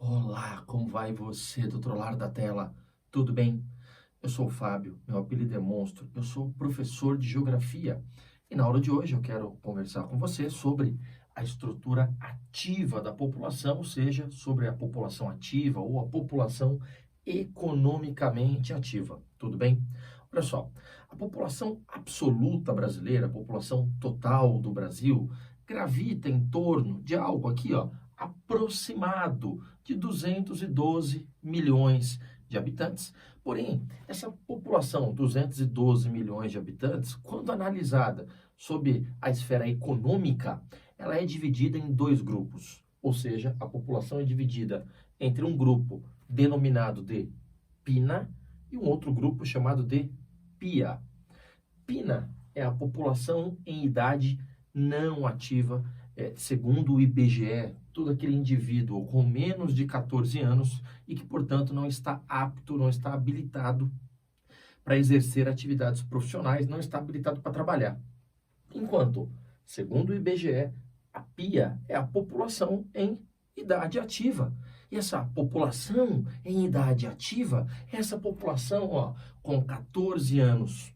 Olá, como vai você do outro lado da tela? Tudo bem? Eu sou o Fábio, meu apelido é Monstro, eu sou professor de Geografia e na aula de hoje eu quero conversar com você sobre a estrutura ativa da população, ou seja, sobre a população ativa ou a população economicamente ativa. Tudo bem? Olha só, a população absoluta brasileira, a população total do Brasil, gravita em torno de algo aqui, ó, aproximado de 212 milhões de habitantes. Porém, essa população, 212 milhões de habitantes, quando analisada sob a esfera econômica, ela é dividida em dois grupos. Ou seja, a população é dividida entre um grupo denominado de PINA e um outro grupo chamado de PIA. PINA é a população em idade não ativa, segundo o IBGE, todo aquele indivíduo com menos de 14 anos e que, portanto, não está apto, não está habilitado para exercer atividades profissionais, não está habilitado para trabalhar. Enquanto, segundo o IBGE, a PIA é a população em idade ativa. E essa população em idade ativa é essa população, ó, com 14 anos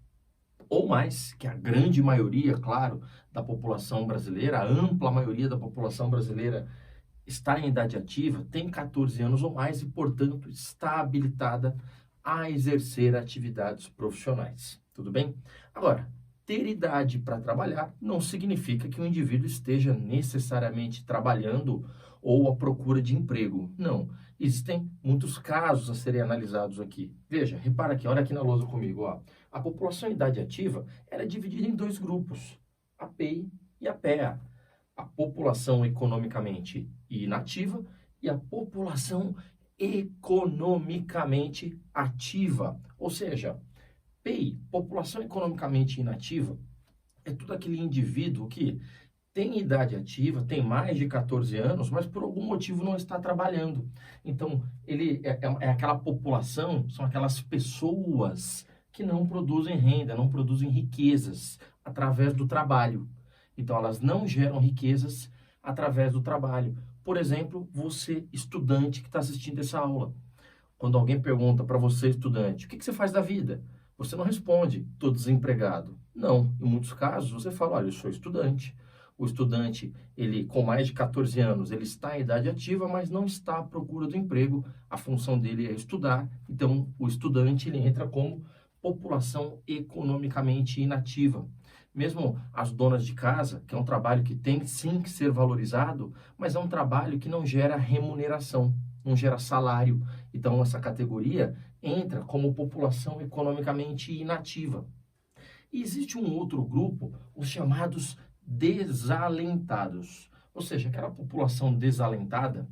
ou mais, que a grande maioria, claro, da população brasileira, a ampla maioria da população brasileira está em idade ativa, tem 14 anos ou mais e, portanto, está habilitada a exercer atividades profissionais. Tudo bem? Agora, ter idade para trabalhar não significa que o indivíduo esteja necessariamente trabalhando ou à procura de emprego. Não. Existem muitos casos a serem analisados aqui. Veja, repara aqui, olha aqui na lousa comigo, ó. A população em idade ativa era é dividida em dois grupos, a PEI e a PEA. A população economicamente inativa e a população economicamente ativa. Ou seja, PEI, população economicamente inativa, é todo aquele indivíduo que tem idade ativa, tem mais de 14 anos, mas por algum motivo não está trabalhando. Então, ele é aquela população, são aquelas pessoas que não produzem renda, não produzem riquezas através do trabalho. Então, elas não geram riquezas através do trabalho. Por exemplo, você, estudante que está assistindo essa aula. Quando alguém pergunta para você, estudante, o que você faz da vida? Você não responde, estou desempregado. Não, em muitos casos você fala, olha, eu sou estudante. O estudante, ele com mais de 14 anos, ele está em idade ativa, mas não está à procura do emprego. A função dele é estudar. Então, o estudante, ele entra como população economicamente inativa. Mesmo as donas de casa, que é um trabalho que tem sim que ser valorizado, mas é um trabalho que não gera remuneração, não gera salário. Então, essa categoria entra como população economicamente inativa. E existe um outro grupo, os chamados desalentados. Ou seja, aquela população desalentada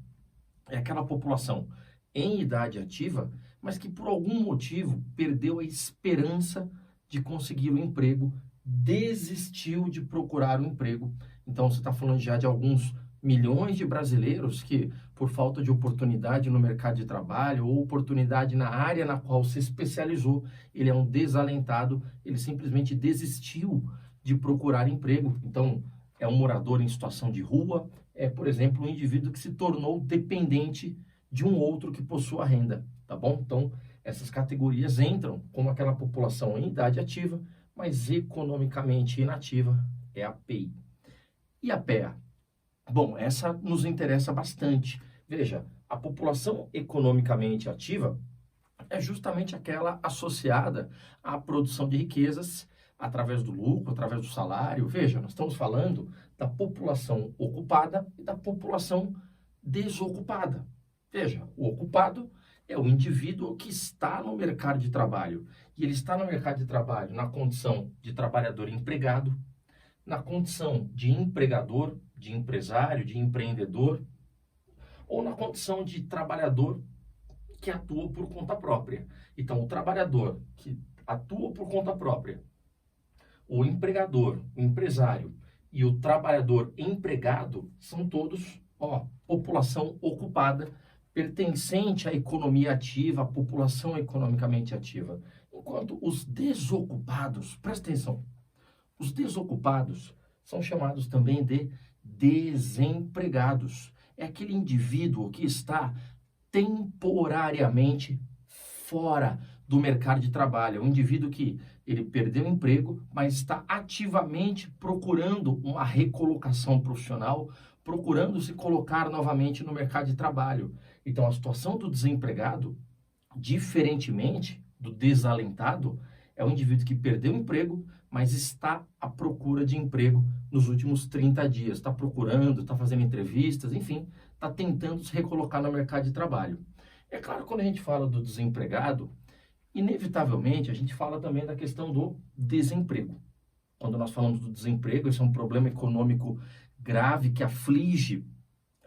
é aquela população em idade ativa, mas que por algum motivo perdeu a esperança de conseguir um emprego, desistiu de procurar um emprego. Então, você está falando já de alguns milhões de brasileiros que, por falta de oportunidade no mercado de trabalho ou oportunidade na área na qual se especializou, ele é um desalentado, ele simplesmente desistiu de procurar emprego. Então, é um morador em situação de rua, é, por exemplo, um indivíduo que se tornou dependente de um outro que possua renda, tá bom? Então, essas categorias entram como aquela população em idade ativa, mas economicamente inativa, é a PEI. E a PEA? Bom, essa nos interessa bastante. Veja, a população economicamente ativa é justamente aquela associada à produção de riquezas através do lucro, através do salário. Veja, nós estamos falando da população ocupada e da população desocupada. Veja, o ocupado é o indivíduo que está no mercado de trabalho. E ele está no mercado de trabalho na condição de trabalhador empregado, na condição de empregador, de empresário, de empreendedor, ou na condição de trabalhador que atua por conta própria. Então, o trabalhador que atua por conta própria, o empregador, o empresário e o trabalhador empregado são todos, ó, população ocupada, pertencente à economia ativa, à população economicamente ativa. Enquanto os desocupados, presta atenção, os desocupados são chamados também de desempregados. É aquele indivíduo que está temporariamente fora do mercado de trabalho. É um indivíduo que ele perdeu o emprego, mas está ativamente procurando uma recolocação profissional, procurando se colocar novamente no mercado de trabalho. Então, a situação do desempregado, diferentemente do desalentado, é um indivíduo que perdeu o emprego, mas está à procura de emprego nos últimos 30 dias. Está procurando, está fazendo entrevistas, enfim, está tentando se recolocar no mercado de trabalho. É claro, quando a gente fala do desempregado, inevitavelmente a gente fala também da questão do desemprego. Quando nós falamos do desemprego, esse é um problema econômico grave que aflige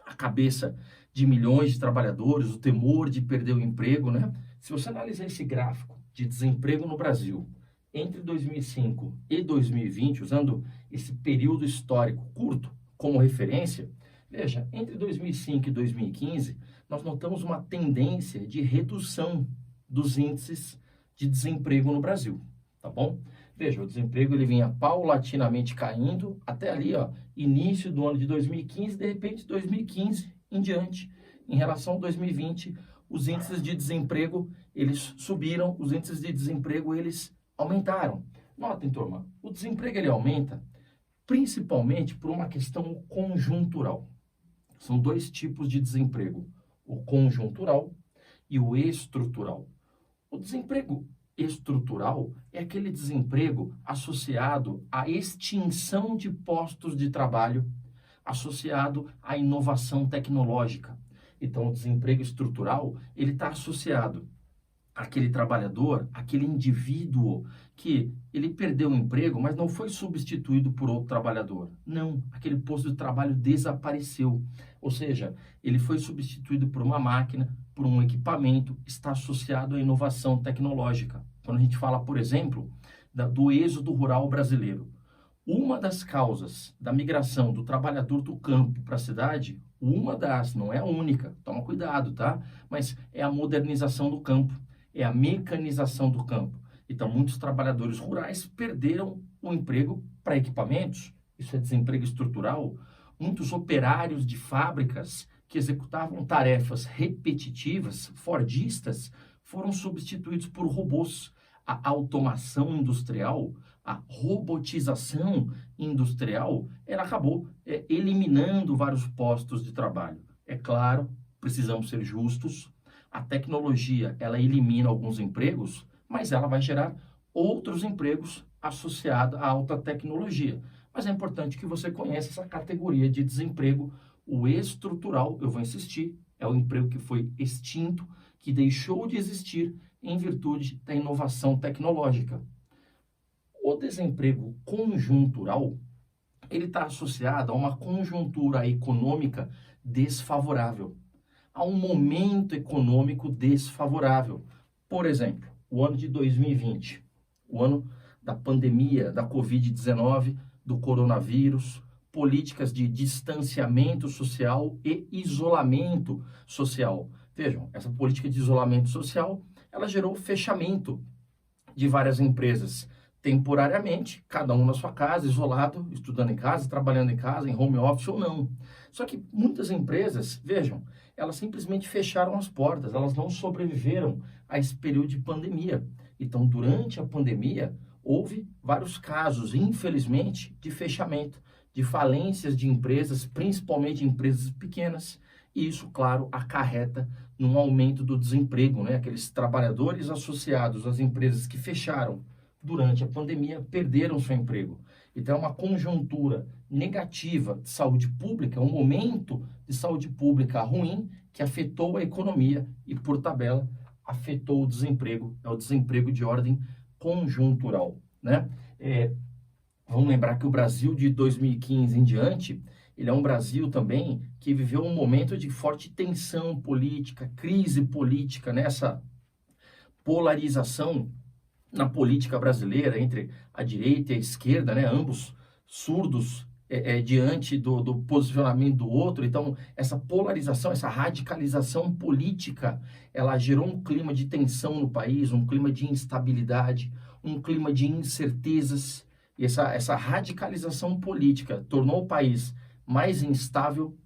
a cabeça de milhões de trabalhadores, o temor de perder o emprego, né? Se você analisar esse gráfico de desemprego no Brasil entre 2005 e 2020, usando esse período histórico curto como referência, veja, entre 2005 e 2015, nós notamos uma tendência de redução dos índices de desemprego no Brasil, tá bom? Veja, o desemprego ele vinha paulatinamente caindo até ali, ó, início do ano de 2015, de repente 2015 em diante, em relação a 2020, os índices de desemprego, eles subiram, os índices de desemprego, eles aumentaram. Notem, turma, o desemprego ele aumenta principalmente por uma questão conjuntural. São dois tipos de desemprego, o conjuntural e o estrutural. O desemprego estrutural é aquele desemprego associado à extinção de postos de trabalho, associado à inovação tecnológica. Então, o desemprego estrutural, ele está associado àquele trabalhador, àquele indivíduo que ele perdeu o emprego, mas não foi substituído por outro trabalhador. Não, aquele posto de trabalho desapareceu. Ou seja, ele foi substituído por uma máquina, por um equipamento, está associado à inovação tecnológica. Quando a gente fala, por exemplo, do êxodo rural brasileiro, uma das causas da migração do trabalhador do campo para a cidade, não é a única, toma cuidado, tá? Mas é a modernização do campo, é a mecanização do campo. Então, muitos trabalhadores rurais perderam o emprego para equipamentos, isso é desemprego estrutural. Muitos operários de fábricas que executavam tarefas repetitivas, fordistas, foram substituídos por robôs. A automação industrial, a robotização industrial, ela acabou eliminando vários postos de trabalho. É claro, precisamos ser justos, a tecnologia, ela elimina alguns empregos, mas ela vai gerar outros empregos associados à alta tecnologia. Mas é importante que você conheça essa categoria de desemprego, o estrutural, eu vou insistir, é o emprego que foi extinto, que deixou de existir em virtude da inovação tecnológica. O desemprego conjuntural, ele está associado a uma conjuntura econômica desfavorável, a um momento econômico desfavorável. Por exemplo, o ano de 2020, o ano da pandemia da Covid-19, do coronavírus, políticas de distanciamento social e isolamento social. Vejam, essa política de isolamento social, ela gerou fechamento de várias empresas, temporariamente, cada um na sua casa, isolado, estudando em casa, trabalhando em casa, em home office ou não. Só que muitas empresas, vejam, elas simplesmente fecharam as portas, elas não sobreviveram a esse período de pandemia. Então, durante a pandemia, houve vários casos, infelizmente, de fechamento, de falências de empresas, principalmente empresas pequenas, e isso, claro, acarreta num aumento do desemprego, né? Aqueles trabalhadores associados às empresas que fecharam durante a pandemia perderam seu emprego. Então, é uma conjuntura negativa de saúde pública, um momento de saúde pública ruim que afetou a economia e, por tabela, afetou o desemprego. É o desemprego de ordem conjuntural, né? Vamos lembrar que o Brasil de 2015 em diante, ele é um Brasil também que viveu um momento de forte tensão política, crise política, nessa polarização na política brasileira entre a direita e a esquerda, né? Ambos surdos diante do posicionamento do outro. Então, essa polarização, essa radicalização política, ela gerou um clima de tensão no país, um clima de instabilidade, um clima de incertezas. E essa radicalização política tornou o país mais instável,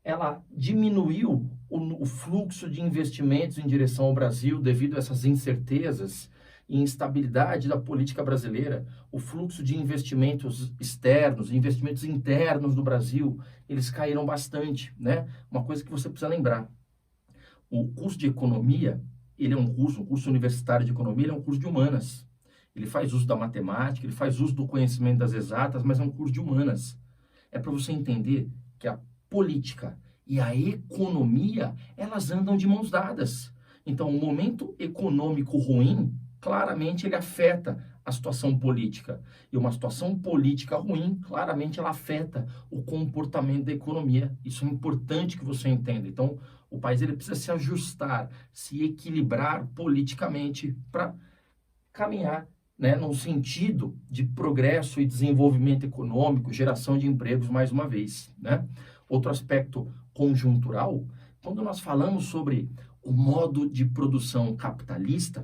ela diminuiu o fluxo de investimentos em direção ao Brasil devido a essas incertezas e instabilidade da política brasileira, o fluxo de investimentos externos, investimentos internos no Brasil, eles caíram bastante, né? Uma coisa que você precisa lembrar, o curso de economia, ele é um curso universitário de economia, ele é um curso de humanas. Ele faz uso da matemática, ele faz uso do conhecimento das exatas, mas é um curso de humanas. É para você entender que a política e a economia, elas andam de mãos dadas. Então, o momento econômico ruim, claramente ele afeta a situação política. E uma situação política ruim, claramente ela afeta o comportamento da economia. Isso é importante que você entenda. Então, o país ele precisa se ajustar, se equilibrar politicamente para caminhar, né, no sentido de progresso e desenvolvimento econômico, geração de empregos, mais uma vez, né? Outro aspecto conjuntural, quando nós falamos sobre o modo de produção capitalista,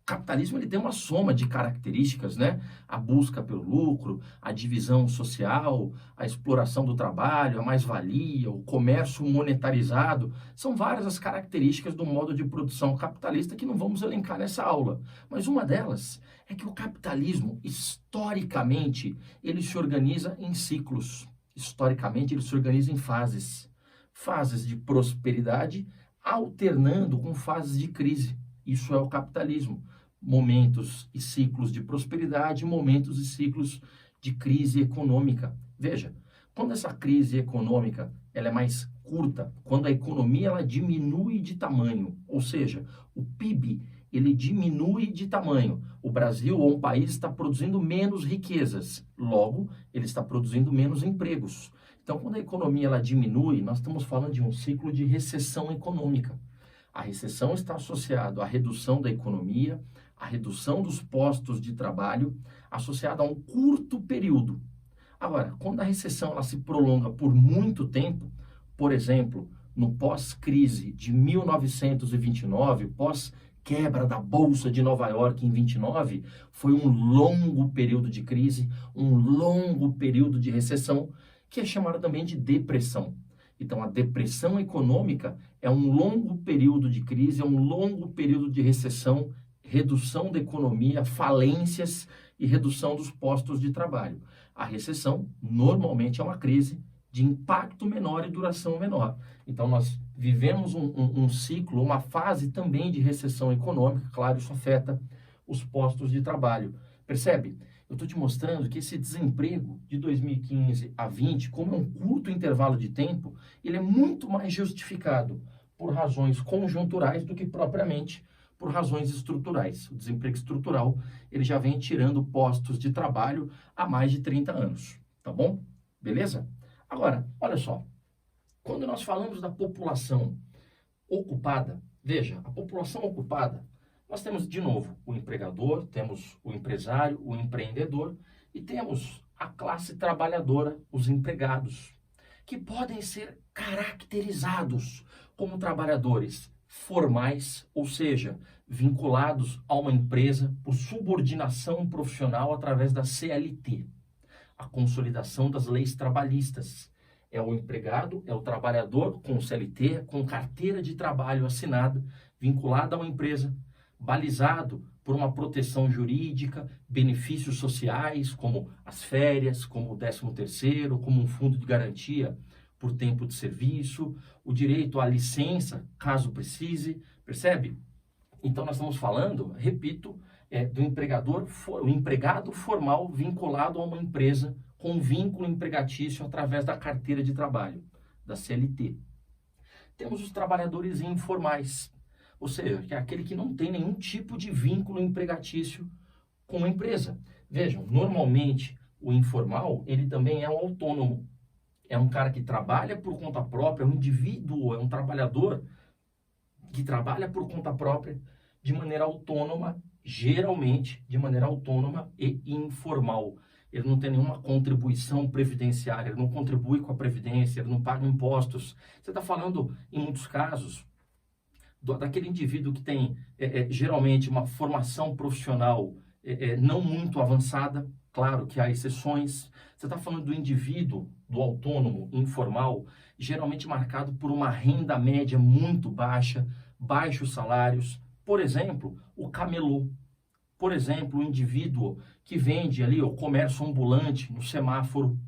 o capitalismo ele tem uma soma de características, né? A busca pelo lucro, a divisão social, a exploração do trabalho, a mais-valia, o comércio monetarizado. São várias as características do modo de produção capitalista que não vamos elencar nessa aula. Mas uma delas é que o capitalismo, historicamente, ele se organiza em ciclos. Historicamente, ele se organiza em fases. Fases de prosperidade alternando com fases de crise. Isso é o capitalismo. Momentos e ciclos de prosperidade, momentos e ciclos de crise econômica. Veja, quando essa crise econômica ela é mais curta, quando a economia ela diminui de tamanho, ou seja, o PIB ele diminui de tamanho. O Brasil ou um país está produzindo menos riquezas, logo ele está produzindo menos empregos. Então, quando a economia ela diminui, nós estamos falando de um ciclo de recessão econômica. A recessão está associada à redução da economia, à redução dos postos de trabalho, associada a um curto período. Agora, quando a recessão ela se prolonga por muito tempo, por exemplo, no pós-crise de 1929, pós-quebra da Bolsa de Nova York em 29, foi um longo período de crise, um longo período de recessão, que é chamado também de depressão. Então, a depressão econômica é um longo período de crise, é um longo período de recessão, redução da economia, falências e redução dos postos de trabalho. A recessão, normalmente, é uma crise de impacto menor e duração menor. Então, nós vivemos um ciclo, uma fase também de recessão econômica, claro, isso afeta os postos de trabalho. Percebe? Eu estou te mostrando que esse desemprego de 2015 a 20, como é um curto intervalo de tempo, ele é muito mais justificado por razões conjunturais do que propriamente por razões estruturais. O desemprego estrutural, ele já vem tirando postos de trabalho há mais de 30 anos, tá bom? Beleza? Agora, olha só, quando nós falamos da população ocupada, veja, a população ocupada, nós temos, de novo, o empregador, temos o empresário, o empreendedor e temos a classe trabalhadora, os empregados, que podem ser caracterizados como trabalhadores formais, ou seja, vinculados a uma empresa por subordinação profissional através da CLT, a consolidação das leis trabalhistas. É o empregado, é o trabalhador com CLT, com carteira de trabalho assinada, vinculado a uma empresa, balizado por uma proteção jurídica, benefícios sociais, como as férias, como o 13º, como um fundo de garantia por tempo de serviço, o direito à licença, caso precise, percebe? Então, nós estamos falando, repito, do o empregado formal vinculado a uma empresa com vínculo empregatício através da carteira de trabalho, da CLT. Temos os trabalhadores informais, ou seja, que é aquele que não tem nenhum tipo de vínculo empregatício com a empresa. Vejam, normalmente o informal, ele também é um autônomo. É um cara que trabalha por conta própria, é um indivíduo, é um trabalhador que trabalha por conta própria de maneira autônoma, geralmente de maneira autônoma e informal. Ele não tem nenhuma contribuição previdenciária, ele não contribui com a previdência, ele não paga impostos. Você está falando, em muitos casos, daquele indivíduo que tem geralmente uma formação profissional não muito avançada, claro que há exceções. Você está falando do indivíduo, do autônomo informal, geralmente marcado por uma renda média muito baixa, baixos salários. Por exemplo, o camelô. Por exemplo, o indivíduo que vende ali o comércio ambulante no semáforo,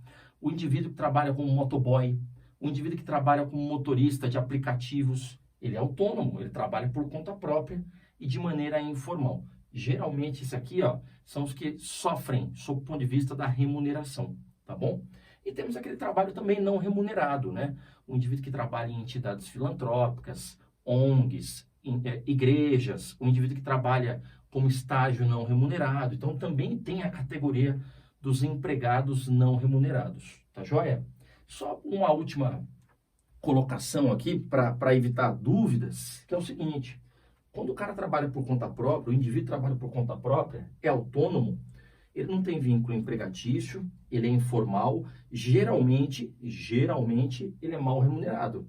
o indivíduo que trabalha como motoboy, o indivíduo que trabalha como motorista de aplicativos. Ele é autônomo, ele trabalha por conta própria e de maneira informal. Geralmente, isso aqui, ó, são os que sofrem sob o ponto de vista da remuneração, tá bom? E temos aquele trabalho também não remunerado, né? O indivíduo que trabalha em entidades filantrópicas, ONGs, igrejas, o indivíduo que trabalha como estágio não remunerado. Então, também tem a categoria dos empregados não remunerados, tá joia? Só uma última colocação aqui para evitar dúvidas, que é o seguinte: quando o cara trabalha por conta própria, o indivíduo trabalha por conta própria, é autônomo, ele não tem vínculo empregatício, ele é informal, geralmente ele é mal remunerado.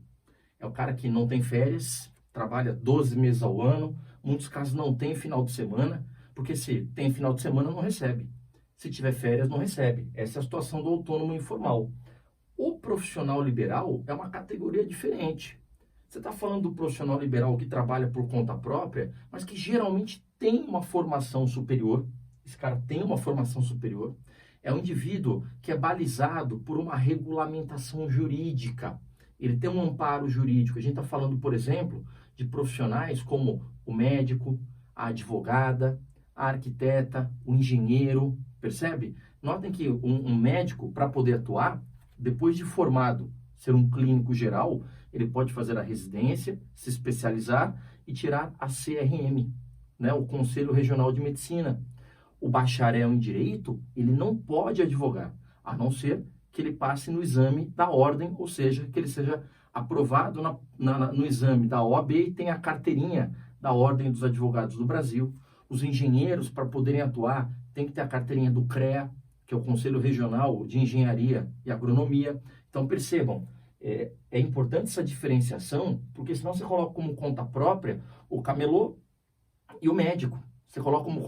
É o cara que não tem férias, trabalha 12 meses ao ano, muitos casos não tem final de semana, porque se tem final de semana não recebe. Se tiver férias não recebe. Essa é a situação do autônomo informal. O profissional liberal é uma categoria diferente. Você está falando do profissional liberal que trabalha por conta própria, mas que geralmente tem uma formação superior. Esse cara tem uma formação superior. É um indivíduo que é balizado por uma regulamentação jurídica. Ele tem um amparo jurídico. A gente está falando, por exemplo, de profissionais como o médico, a advogada, a arquiteta, o engenheiro, percebe? Notem que um médico, para poder atuar, depois de formado, ser um clínico geral, ele pode fazer a residência, se especializar e tirar a CRM, né, o Conselho Regional de Medicina. O bacharel em Direito, ele não pode advogar, a não ser que ele passe no exame da ordem, ou seja, que ele seja aprovado no exame da OAB e tenha a carteirinha da Ordem dos Advogados do Brasil. Os engenheiros, para poderem atuar, tem que ter a carteirinha do CREA, que é o Conselho Regional de Engenharia e Agronomia. Então, percebam, é importante essa diferenciação, porque senão você coloca como conta própria o camelô e o médico. Você coloca como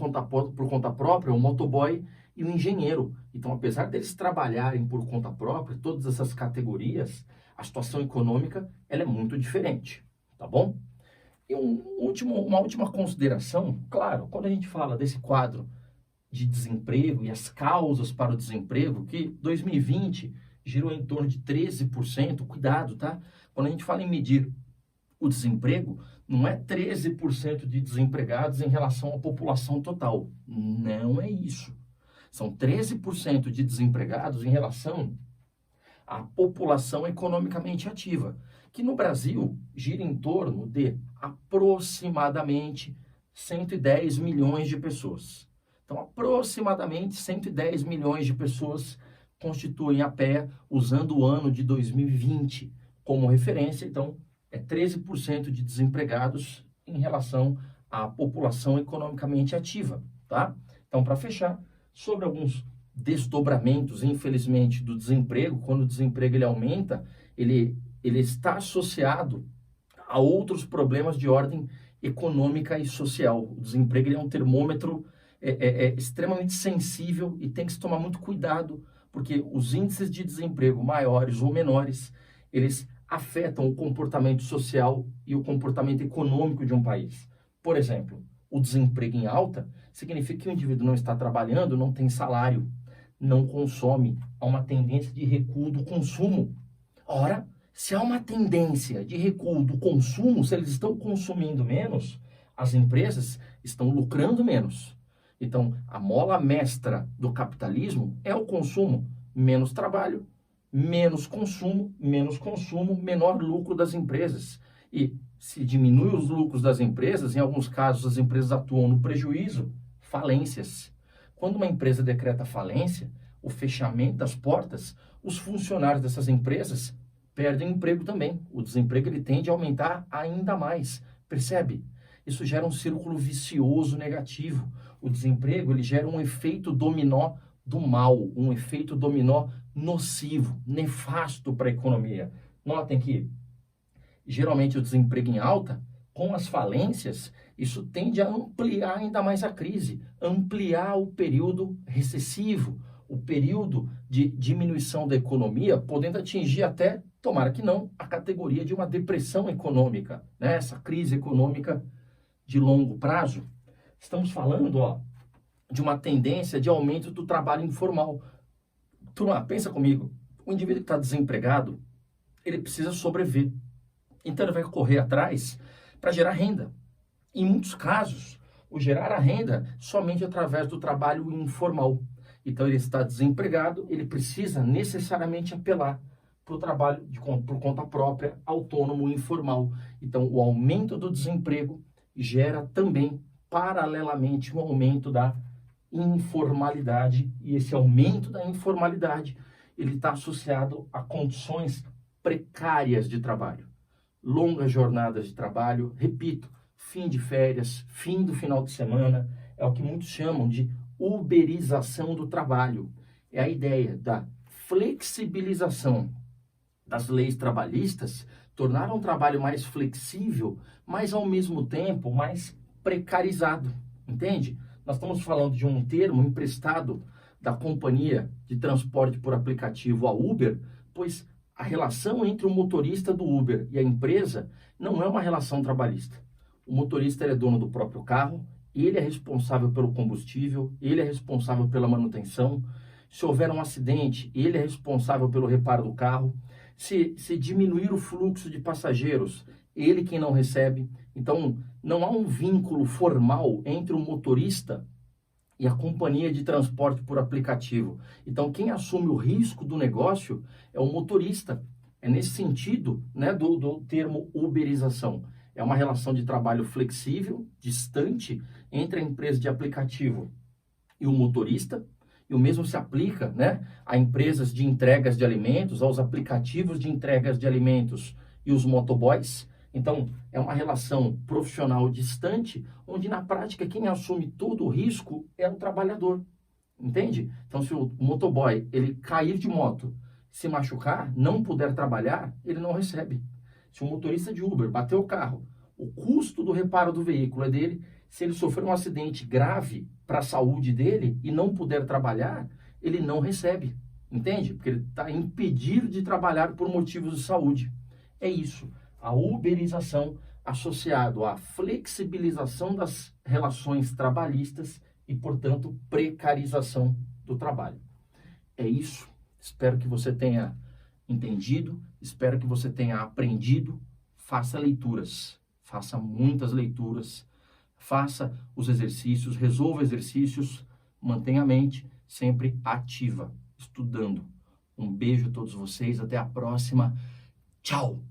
por conta própria o motoboy e o engenheiro. Então, apesar deles trabalharem por conta própria, todas essas categorias, a situação econômica ela é muito diferente, tá bom? E uma última consideração, claro, quando a gente fala desse quadro de desemprego e as causas para o desemprego, que 2020 girou em torno de 13%, cuidado, tá? Quando a gente fala em medir o desemprego, não é 13% de desempregados em relação à população total. Não é isso. São 13% de desempregados em relação à população economicamente ativa, que no Brasil gira em torno de aproximadamente 110 milhões de pessoas. Então, aproximadamente 110 milhões de pessoas constituem a PEA, usando o ano de 2020 como referência. Então, é 13% de desempregados em relação à população economicamente ativa, tá? Então, para fechar, sobre alguns desdobramentos, infelizmente, do desemprego, quando o desemprego ele aumenta, ele está associado a outros problemas de ordem econômica e social. O desemprego ele é um termômetro extremamente sensível e tem que se tomar muito cuidado, porque os índices de desemprego maiores ou menores, eles afetam o comportamento social e o comportamento econômico de um país. Por exemplo, o desemprego em alta significa que o indivíduo não está trabalhando, não tem salário, não consome, há uma tendência de recuo do consumo. Ora, se há uma tendência de recuo do consumo, se eles estão consumindo menos, as empresas estão lucrando menos. Então, a mola mestra do capitalismo é o consumo. Menos trabalho, menos consumo, menor lucro das empresas. E se diminui os lucros das empresas, em alguns casos as empresas atuam no prejuízo, falências. Quando uma empresa decreta falência, o fechamento das portas, os funcionários dessas empresas perdem emprego também. O desemprego ele tende a aumentar ainda mais. Percebe? Isso gera um círculo vicioso negativo. O desemprego ele gera um efeito dominó do mal, um efeito dominó nocivo, nefasto para a economia. Notem que, geralmente, o desemprego em alta, com as falências, isso tende a ampliar ainda mais a crise, ampliar o período recessivo, o período de diminuição da economia, podendo atingir até, tomara que não, a categoria de uma depressão econômica, né? Essa crise econômica de longo prazo. Estamos falando, de uma tendência de aumento do trabalho informal. Turma, pensa comigo, o indivíduo que está desempregado, ele precisa sobreviver. Então ele vai correr atrás para gerar renda. Em muitos casos, o gerar a renda somente através do trabalho informal. Então ele está desempregado, ele precisa necessariamente apelar para o trabalho por conta própria, autônomo, informal. Então o aumento do desemprego gera também, paralelamente, um aumento da informalidade. E esse aumento da informalidade, ele está associado a condições precárias de trabalho. Longas jornadas de trabalho, repito, fim de férias, fim do final de semana, é o que muitos chamam de uberização do trabalho. É a ideia da flexibilização das leis trabalhistas, tornar um trabalho mais flexível, mas ao mesmo tempo mais precarizado, entende? Nós estamos falando de um termo emprestado da companhia de transporte por aplicativo, a Uber, pois a relação entre o motorista do Uber e a empresa não é uma relação trabalhista. O motorista é dono do próprio carro, ele é responsável pelo combustível, ele é responsável pela manutenção. Se houver um acidente, ele é responsável pelo reparo do carro. Se diminuir o fluxo de passageiros, ele quem não recebe. Então, não há um vínculo formal entre o motorista e a companhia de transporte por aplicativo. Então, quem assume o risco do negócio é o motorista. É nesse sentido, né, do termo uberização. É uma relação de trabalho flexível, distante, entre a empresa de aplicativo e o motorista. E o mesmo se aplica, né, a empresas de entregas de alimentos, aos aplicativos de entregas de alimentos e os motoboys. Então, é uma relação profissional distante, onde na prática quem assume todo o risco é o trabalhador, entende? Então, se o motoboy ele cair de moto, se machucar, não puder trabalhar, ele não recebe. Se o motorista de Uber bater o carro, o custo do reparo do veículo é dele. Se ele sofrer um acidente grave para a saúde dele e não puder trabalhar, ele não recebe, entende? Porque ele está impedido de trabalhar por motivos de saúde. É isso. A uberização associado à flexibilização das relações trabalhistas e, portanto, precarização do trabalho. É isso. Espero que você tenha entendido, espero que você tenha aprendido. Faça leituras, faça muitas leituras, faça os exercícios, resolva exercícios, mantenha a mente sempre ativa, estudando. Um beijo a todos vocês, até a próxima. Tchau!